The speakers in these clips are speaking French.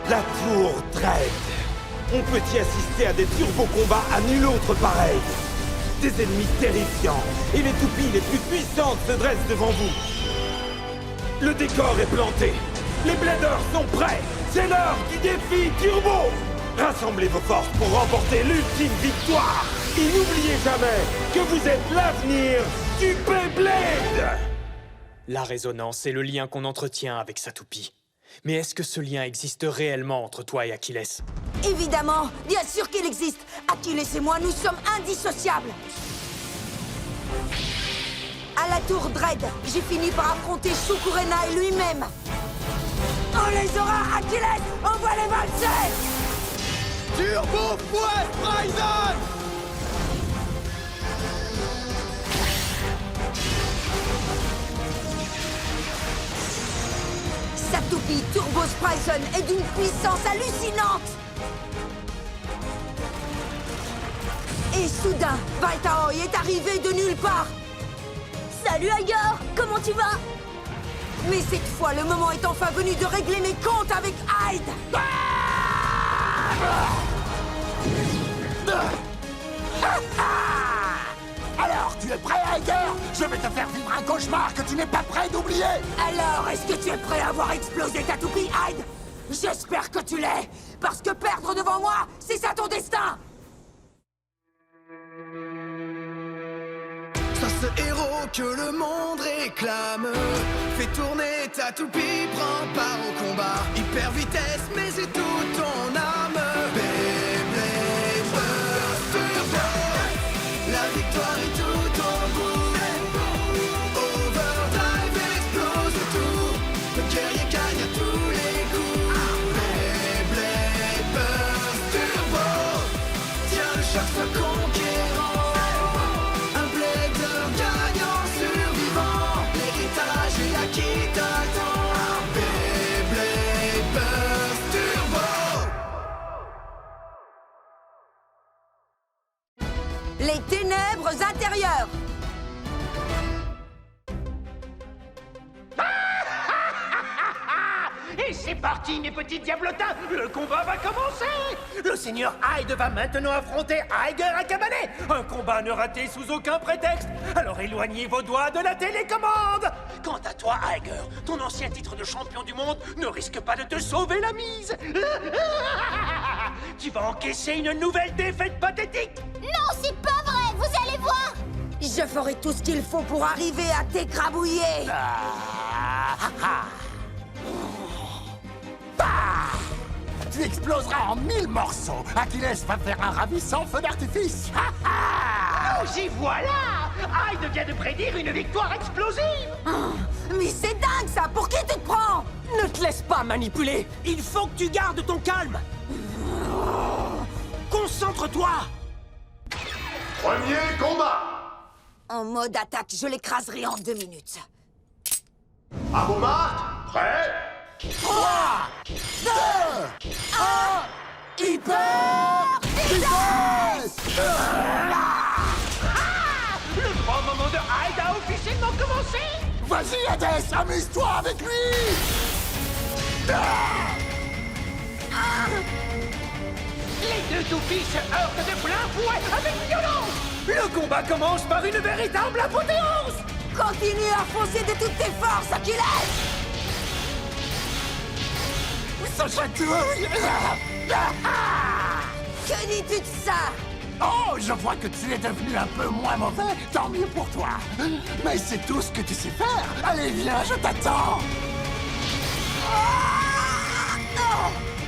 La tour Dread. On peut y assister à des turbo-combats à nul autre pareil. Des ennemis terrifiants, et les toupies les plus puissantes se dressent devant vous. Le décor est planté. Les Bladers sont prêts. C'est l'heure du défi turbo. Rassemblez vos forces pour remporter l'ultime victoire. Et n'oubliez jamais que vous êtes l'avenir du Beyblade. La résonance est le lien qu'on entretient avec sa toupie. Mais est-ce que ce lien existe réellement entre toi et Achilles? Évidemment, bien sûr qu'il existe. Achilles et moi, nous sommes indissociables. À la tour Dread, j'ai fini par affronter Shukurenai lui-même. On les aura, Achilles! On va les valser! Turbo Fouet Bryson! Sa toupie Turbo Spryzen est d'une puissance hallucinante! Et soudain, Valtaoi est arrivé de nulle part! Salut Igor! Comment tu vas? Mais cette fois, le moment est enfin venu de régler mes comptes avec Hyde! Alors, tu es prêt, Hyder? Je vais te faire vivre un cauchemar que tu n'es pas prêt d'oublier! Alors, est-ce que tu es prêt à voir exploser ta toupie, Hyde? J'espère que tu l'es! Parce que perdre devant moi, c'est ça ton destin! Sois ce héros que le monde réclame. Fais tourner ta toupie, prends part au combat. Hyper vitesse, mais c'est tout ton âme. Beyblade Burst Turbo. La victoire est tout au bout. Overdrive explose tout. Le guerrier gagne à tous les coups. Beyblade Burst Turbo. Tiens, le choc soit conquérant. Qui t'attend? Beyblade Burst Turbo. Les ténèbres intérieures! Et c'est parti, mes petits diablotins! Le combat va commencer! Le seigneur Hyde va maintenant affronter Aiger Akabane! Un combat ne raté sous aucun prétexte! Alors éloignez vos doigts de la télécommande! Quant à toi, Aiger, ton ancien titre de champion du monde ne risque pas de te sauver la mise! Tu vas encaisser une nouvelle défaite pathétique! Non, c'est pas vrai, vous allez voir! Je ferai tout ce qu'il faut pour arriver à t'écrabouiller! Tu exploseras en 1000 morceaux. Achilles va faire un ravissant feu d'artifice. Nous y voilà! Hyde vient de prédire une victoire explosive! Mais c'est dingue ça! Pour qui tu te prends? Ne te laisse pas manipuler! Il faut que tu gardes ton calme! Concentre-toi! Premier combat! En mode attaque, je l'écraserai en 2 minutes. À vos marques, prêts? 3, 2, 1, hyper vitesse! Le grand moment de Hyde a officiellement commencé! Vas-y, Hades, amuse-toi avec lui! Les deux toupies se heurtent de plein fouet avec violence! Le combat commence par une véritable apothéose! Continue à foncer de toutes tes forces, Achilles! Ça chatouille! Que dis-tu de ça? Oh, je vois que tu es devenu un peu moins mauvais, tant mieux pour toi. Mais c'est tout ce que tu sais faire. Allez, viens, je t'attends.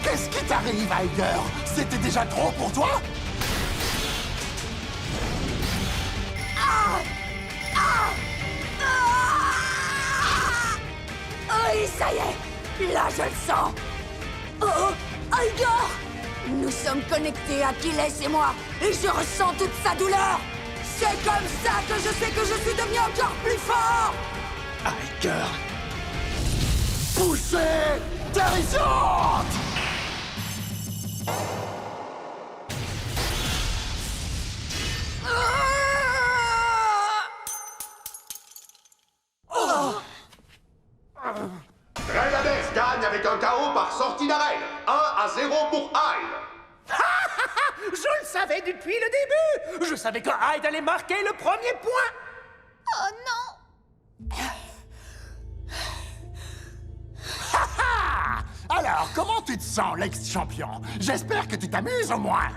Qu'est-ce qui t'arrive, Aiger? C'était déjà trop pour toi? Oui, ça y est! Là, je le sens! Oh, Igor! Nous sommes connectés, Achilles et moi, et je ressens toute sa douleur! C'est comme ça que je sais que je suis devenu encore plus fort! Aiger! Poussée terrifiante! Dread Hades gagne avec un KO par sortie d'arène. 1-0 pour Hyde. Je le savais depuis le début! Je savais que Hyde allait marquer le premier point! Oh non! Alors, comment tu te sens, l'ex-champion? J'espère que tu t'amuses au moins.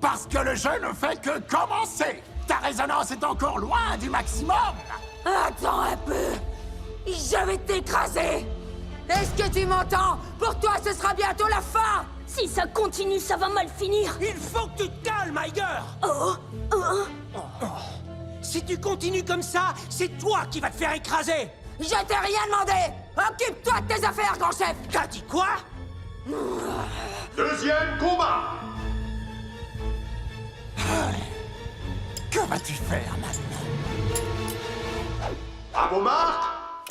Parce que le jeu ne fait que commencer. Ta résonance est encore loin du maximum. Attends un peu. Je vais t'écraser. Est-ce que tu m'entends? Pour toi, ce sera bientôt la fin. Si ça continue, ça va mal finir. Il faut que tu te calmes, Iger! Si tu continues comme ça, c'est toi qui vas te faire écraser! Je t'ai rien demandé. Occupe-toi de tes affaires, grand chef. T'as dit quoi? Deuxième combat. Que vas-tu faire maintenant? À vos marques.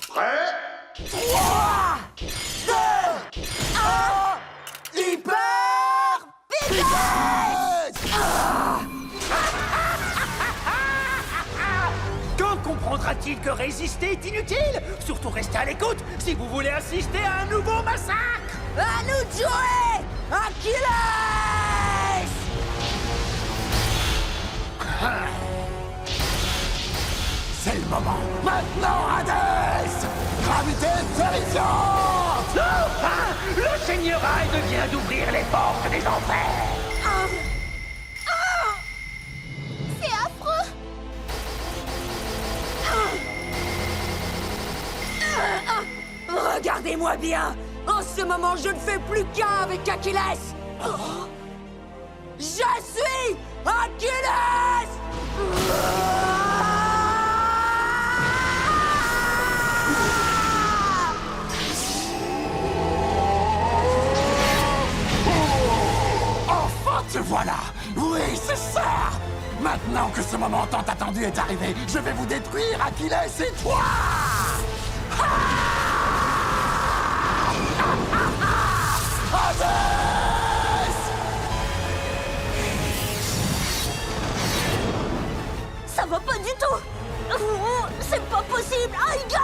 Prêt? 3, 2, 1... Hyper Vitesse! Quand comprendra-t-il que résister est inutile? Surtout restez à l'écoute si vous voulez assister à un nouveau massacre! À nous de jouer! Achilles! C'est le moment. Maintenant, Hades! Gravité terrifiante! Le Seigneur Hyde vient d'ouvrir les portes des enfers! C'est affreux! Regardez-moi bien! En ce moment, je ne fais plus qu'un avec Achilles! Je suis Achilles! Enfin, te voilà! Oui, c'est ça! Maintenant que ce moment tant attendu est arrivé, je vais vous détruire, Achilles et toi! Ça va pas du tout! C'est pas possible! Iger!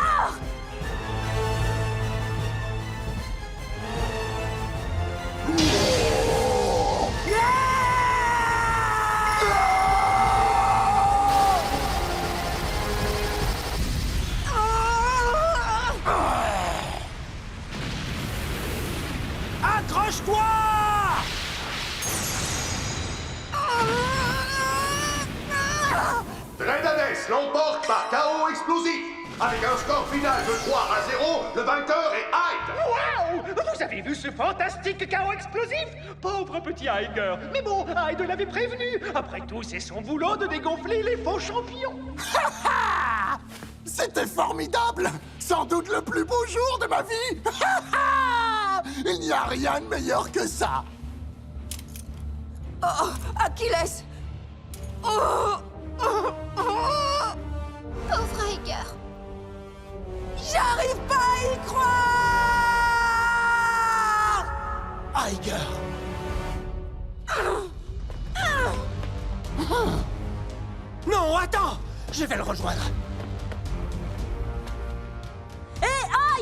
Accroche-toi! Dreadades l'emporte par KO explosif. Avec un score final de 3-0, le vainqueur est Hyde. Waouh! Vous avez vu ce fantastique chaos explosif? Pauvre petit Iger! Mais bon, Hyde l'avait prévenu! Après tout, c'est son boulot de dégonfler les faux champions! C'était formidable! Sans doute le plus beau jour de ma vie! Il n'y a rien de meilleur que ça! Oh, Achilles! Oh, Pauvre Iger! j'arrive pas à y croire! Iger! Non, attends! Je vais le rejoindre! Hé,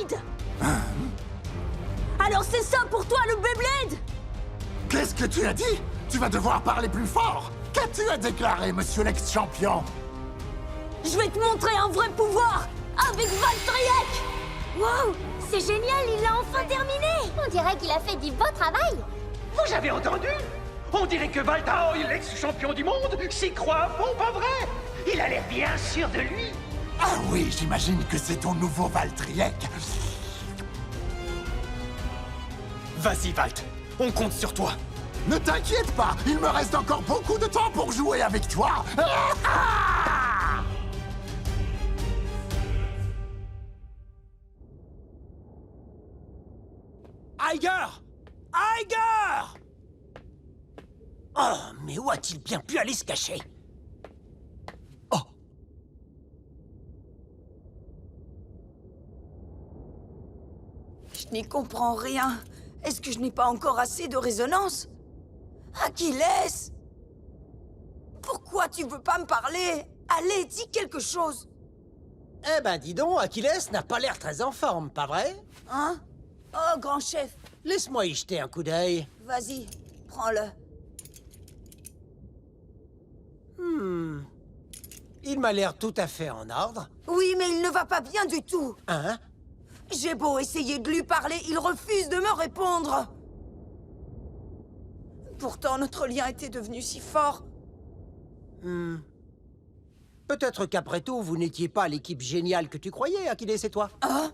Hyde! Alors c'est ça pour toi, le Beyblade? Qu'est-ce que tu as dit? Tu vas devoir parler plus fort! Qu'as-tu à déclarer, monsieur l'ex-champion? Je vais te montrer un vrai pouvoir! Avec Valtryek! Wow! C'est génial, il l'a enfin terminé! On dirait qu'il a fait du beau travail! Vous avez entendu? On dirait que Valtaoy, l'ex-champion du monde, s'y croit à fond, pas vrai? Il a l'air bien sûr de lui! Ah oui, j'imagine que c'est ton nouveau Valtryek. Vas-y, Valt. On compte sur toi. Ne t'inquiète pas, il me reste encore beaucoup de temps pour jouer avec toi. Iger! Iger! Oh, mais où a-t-il bien pu aller se cacher? Oh! Je n'y comprends rien. Est-ce que je n'ai pas encore assez de résonance? Achilles! Pourquoi tu veux pas me parler? Allez, dis quelque chose. Eh ben dis donc, Achilles n'a pas l'air très en forme, pas vrai? Hein? Oh, grand chef, Laisse-moi y jeter un coup d'œil. vas-y, prends-le. Il m'a l'air tout à fait en ordre. Oui, mais il ne va pas bien du tout. Hein? J'ai beau essayer de lui parler, il refuse de me répondre. Pourtant, notre lien était devenu si fort. Peut-être qu'après tout, vous n'étiez pas l'équipe géniale que tu croyais, Achilles et toi. Hein?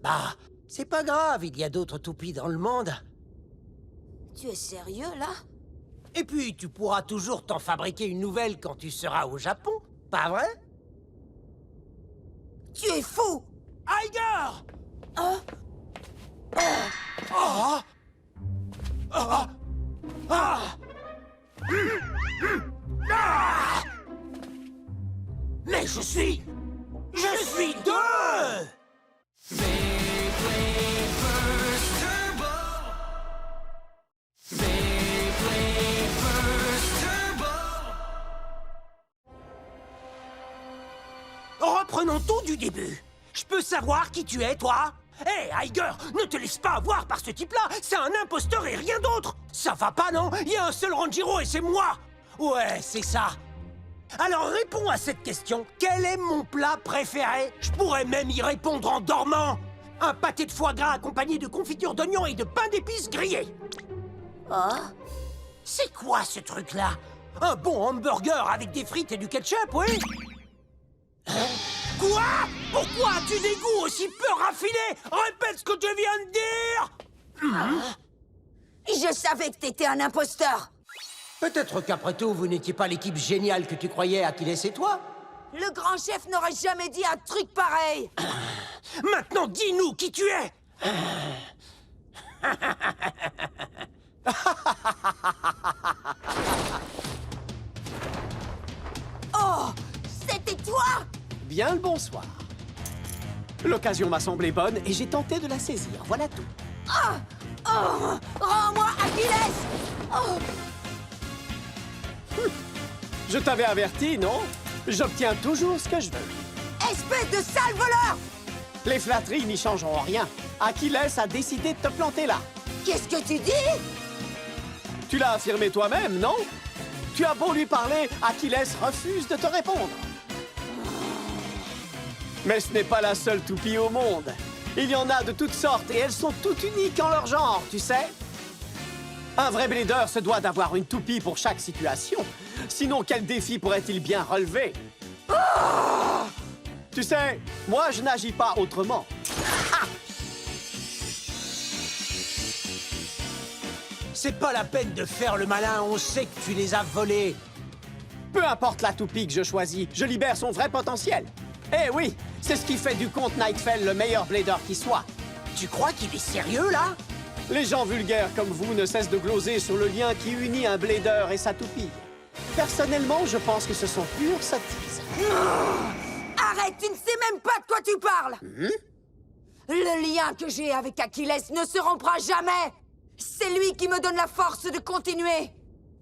Bah, c'est pas grave, il y a d'autres toupies dans le monde. Tu es sérieux, là? Et puis, tu pourras toujours t'en fabriquer une nouvelle quand tu seras au Japon, pas vrai? Tu es fou! Aiger! Hein? Mais je suis deux! Reprenons tout du début. Je peux savoir qui tu es, toi? Hé, Aiger, ne te laisse pas avoir par ce type-là. C'est un imposteur et rien d'autre. Ça va pas, non? Il y a un seul Ranjiro et c'est moi. Ouais, c'est ça. Alors réponds à cette question. Quel est mon plat préféré? Je pourrais même y répondre en dormant. Un pâté de foie gras accompagné de confiture d'oignons et de pain d'épices grillé. Ah? C'est quoi ce truc-là? Un bon hamburger avec des frites et du ketchup, oui? Hein? Quoi? Pourquoi as-tu des goûts aussi peu raffinés? Répète ce que tu viens de dire! Je savais que t'étais un imposteur. Peut-être qu'après tout, vous n'étiez pas l'équipe géniale que tu croyais, Achilles et toi? Le grand chef n'aurait jamais dit un truc pareil. Maintenant, dis-nous qui tu es! Oh! C'était toi? Bien le bonsoir. L'occasion m'a semblé bonne et j'ai tenté de la saisir, voilà tout. Oh! Rends-moi Achilles! Oh! Je t'avais averti, non? J'obtiens toujours ce que je veux. Espèce de sale voleur! Les flatteries n'y changeront rien. Achilles a décidé de te planter là. Qu'est-ce que tu dis? Tu l'as affirmé toi-même, non? Tu as beau lui parler, Achilles refuse de te répondre. Mais ce n'est pas la seule toupie au monde. Il y en a de toutes sortes et elles sont toutes uniques en leur genre, tu sais. Un vrai blader se doit d'avoir une toupie pour chaque situation. Sinon, quel défi pourrait-il bien relever? Tu sais, moi, je n'agis pas autrement. C'est pas la peine de faire le malin, on sait que tu les as volés. Peu importe la toupie que je choisis, je libère son vrai potentiel. Eh oui, c'est ce qui fait du comte Nightfell le meilleur blader qui soit. Tu crois qu'il est sérieux, là? Les gens vulgaires comme vous ne cessent de gloser sur le lien qui unit un blader et sa toupie. Personnellement, je pense que ce sont pures sottises. Arrête, tu ne sais même pas de quoi tu parles! Le lien que j'ai avec Achilles ne se rompra jamais! C'est lui qui me donne la force de continuer!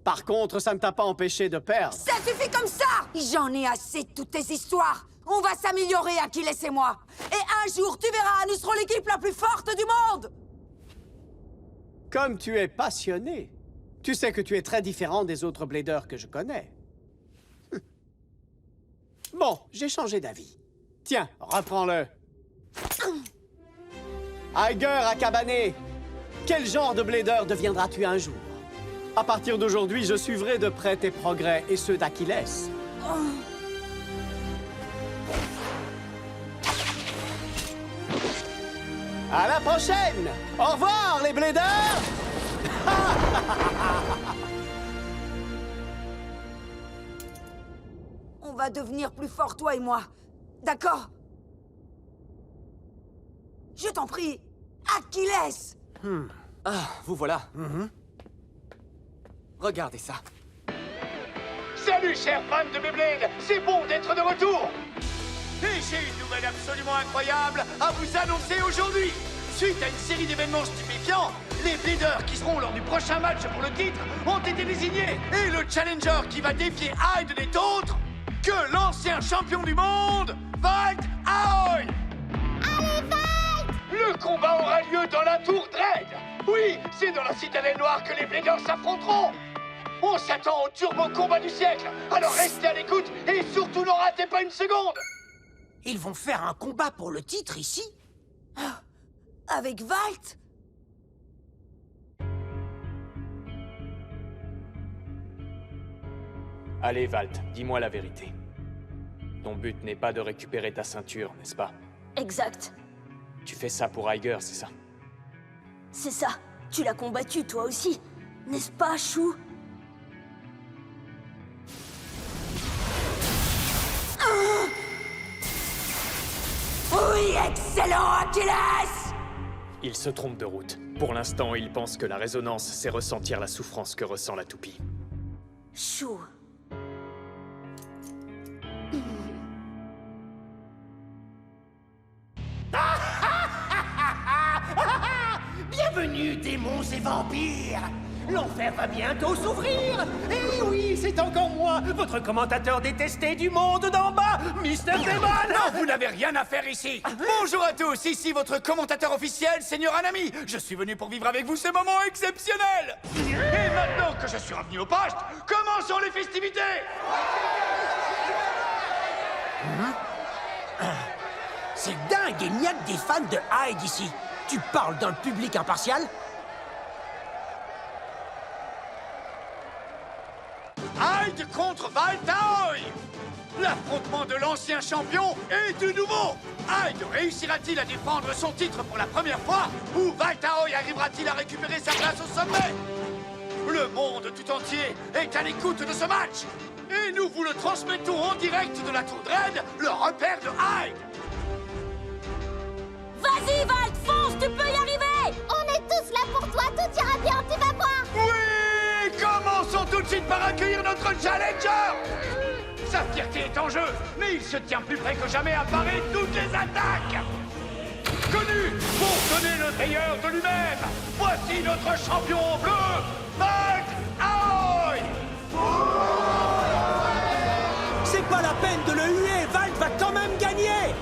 Par contre, ça ne t'a pas empêché de perdre. Ça suffit comme ça! J'en ai assez de toutes tes histoires! On va s'améliorer, Achilles et moi! Et un jour, tu verras, nous serons l'équipe la plus forte du monde! Comme tu es passionné. Tu sais que tu es très différent des autres bladers que je connais. Bon, j'ai changé d'avis. Tiens, reprends-le. Aiger Akabane, quel genre de blader deviendras-tu un jour? À partir d'aujourd'hui, je suivrai de près tes progrès et ceux d'Achilles. À la prochaine! Au revoir, les bladers! On va devenir plus forts, toi et moi. D'accord? Je t'en prie, Achilles! Ah, vous voilà. Regardez ça. Salut, chers fans de Beyblade! C'est bon d'être de retour! Et j'ai une nouvelle absolument incroyable à vous annoncer aujourd'hui! Suite à une série d'événements stupéfiants, les Bladers qui seront lors du prochain match pour le titre ont été désignés! Et le challenger qui va défier Hyde n'est autre que l'ancien champion du monde, White Aoi! Allez, Fight! Le combat aura lieu dans la Tour Dread. Oui, c'est dans la Citadelle Noire que les Bladers s'affronteront. On s'attend au turbo-combat du siècle. Alors restez à l'écoute et surtout n'en ratez pas une seconde. Ils vont faire un combat pour le titre ici? Avec Valt? Allez, Valt, dis-moi la vérité. Ton but n'est pas de récupérer ta ceinture, n'est-ce pas? Exact. Tu fais ça pour Iger, c'est ça? C'est ça. Tu l'as combattu, toi aussi. N'est-ce pas, Chou? Oui, excellent, Achilles! Il se trompe de route. Pour l'instant, il pense que la résonance, c'est ressentir la souffrance que ressent la toupie. Chou. Bienvenue, démons et vampires! L'enfer va bientôt s'ouvrir! Et oui, c'est encore moi, votre commentateur détesté du monde d'en bas, Mr. Demon! Non, vous n'avez rien à faire ici! Bonjour à tous, ici votre commentateur officiel, Seigneur Anami! Je suis venu pour vivre avec vous ce moment exceptionnel! Et maintenant que je suis revenu au poste, commençons les festivités. C'est dingue, il n'y a que des fans de Hyde ici. Tu parles d'un public impartial? Hyde contre Valtaoi! L'affrontement de l'ancien champion et du nouveau! Hyde réussira-t-il à défendre son titre pour la première fois? Ou Valtaoi arrivera-t-il à récupérer sa place au sommet? Le monde tout entier est à l'écoute de ce match! Et nous vous le transmettons en direct de la Tour Dread, le repère de Hyde! Vas-y, Valt, fonce, tu peux y arriver! On est tous là pour toi, tout ira bien, tu vas voir! Oui! Commençons tout de suite par accueillir notre challenger! Sa fierté est en jeu, mais il se tient plus près que jamais à parer toutes les attaques! Connu pour donner le meilleur de lui-même, voici notre champion en bleu, Valtaoi! C'est pas la peine de le huer, Valt va quand même gagner!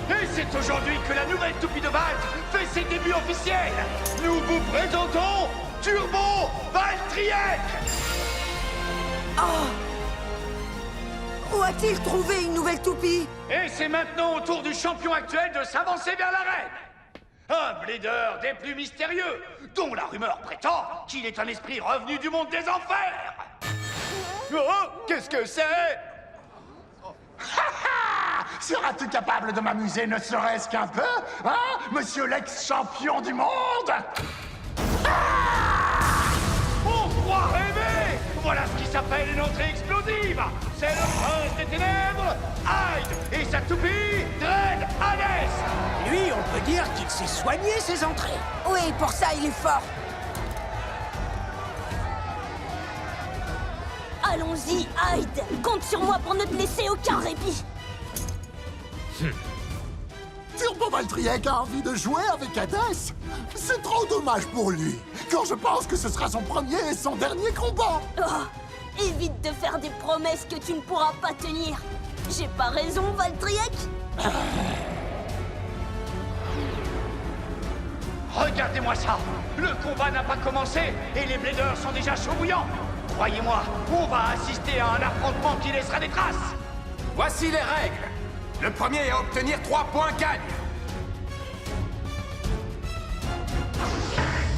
Et c'est aujourd'hui que la nouvelle toupie de Valt fait ses débuts officiels. Nous vous présentons Turbo Valtriek. Où a-t-il trouvé une nouvelle toupie? Et c'est maintenant au tour du champion actuel de s'avancer vers l'arène. Un blader des plus mystérieux, dont la rumeur prétend qu'il est un esprit revenu du monde des enfers. Oh, qu'est-ce que c'est? Seras-tu capable de m'amuser ne serait-ce qu'un peu? Hein, monsieur l'ex-champion du monde? On croit rêver! Voilà ce qui s'appelle une entrée explosive! C'est le prince des ténèbres, Hyde, et sa toupie, Dread Hades! Lui, on peut dire qu'il s'est soigné ses entrées. Oui, pour ça, il est fort. Allons-y, Hyde! Compte sur moi pour ne te laisser aucun répit! Turbo Valtriek a envie de jouer avec Hades? C'est trop dommage pour lui, quand je pense que ce sera son premier et son dernier combat. Oh, évite de faire des promesses que tu ne pourras pas tenir. J'ai pas raison, Valtriek? Regardez-moi ça! Le combat n'a pas commencé et les bladers sont déjà chauds bouillants! Croyez-moi, on va assister à un affrontement qui laissera des traces! Voici les règles. Le premier à obtenir 3 points gagne.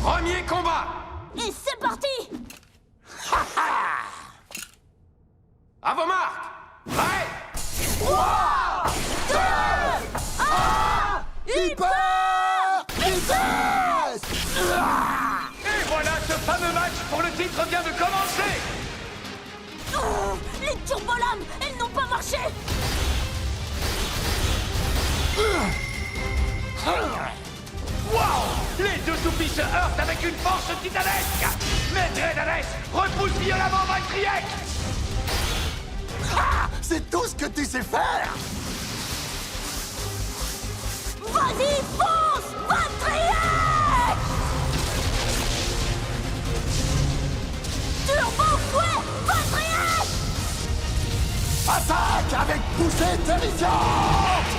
Premier combat. Et c'est parti! À vos marques. Prêt? 3, 2, 1, Hyper vitesse! Et voilà, ce fameux match pour le titre vient de commencer! Oh, les turbolames, elles n'ont pas marché! Wow! Les deux toupies se heurtent avec une force titanesque! Mais Dread Hades repousse violemment Valtriek! C'est tout ce que tu sais faire! Vas-y, fonce, Valtriek! Turbo fouet, Valtriek! Attaque avec poussée terrifiante!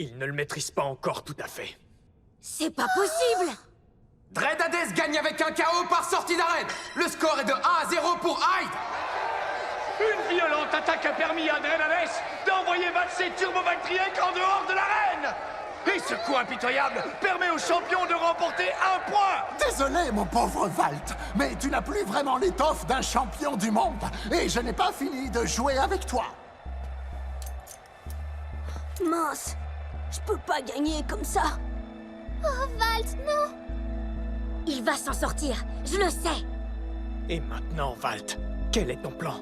Il ne le maîtrise pas encore tout à fait. C'est pas possible! Dread Hades gagne avec un KO par sortie d'arène. Le score est de 1-0 pour Hyde. Une violente attaque a permis à Dread Hades d'envoyer valser Turbo Valtryek en dehors de l'arène. Et ce coup impitoyable permet au champion de remporter un point. Désolé, mon pauvre Valt, mais tu n'as plus vraiment l'étoffe d'un champion du monde. Et je n'ai pas fini de jouer avec toi. Mince, je peux pas gagner comme ça. Oh, Valt, non! Il va s'en sortir, je le sais. Et maintenant, Valt, quel est ton plan?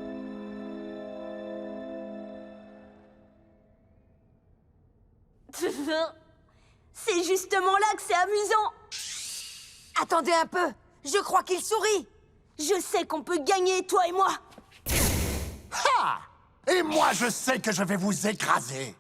C'est justement là que c'est amusant. Attendez un peu, je crois qu'il sourit. Je sais qu'on peut gagner, toi et moi. Ha! Et moi, je sais que je vais vous écraser.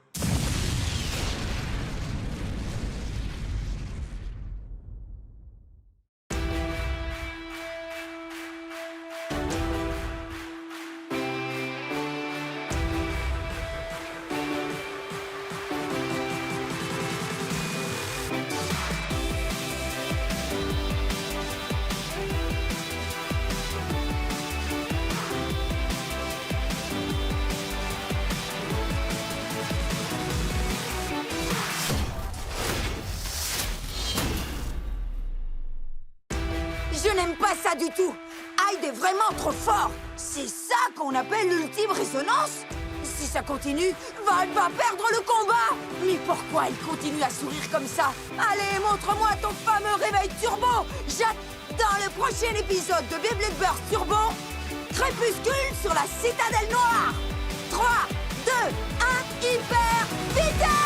Je n'aime pas ça du tout. Hyde est vraiment trop fort. C'est ça qu'on appelle l'ultime résonance? Si ça continue, Val va perdre le combat. Mais pourquoi il continue à sourire comme ça? Allez, montre-moi ton fameux réveil turbo. Dans le prochain épisode de Beyblade Burst Turbo, Crépuscule sur la Citadelle Noire. 3, 2, 1, hyper vitesse!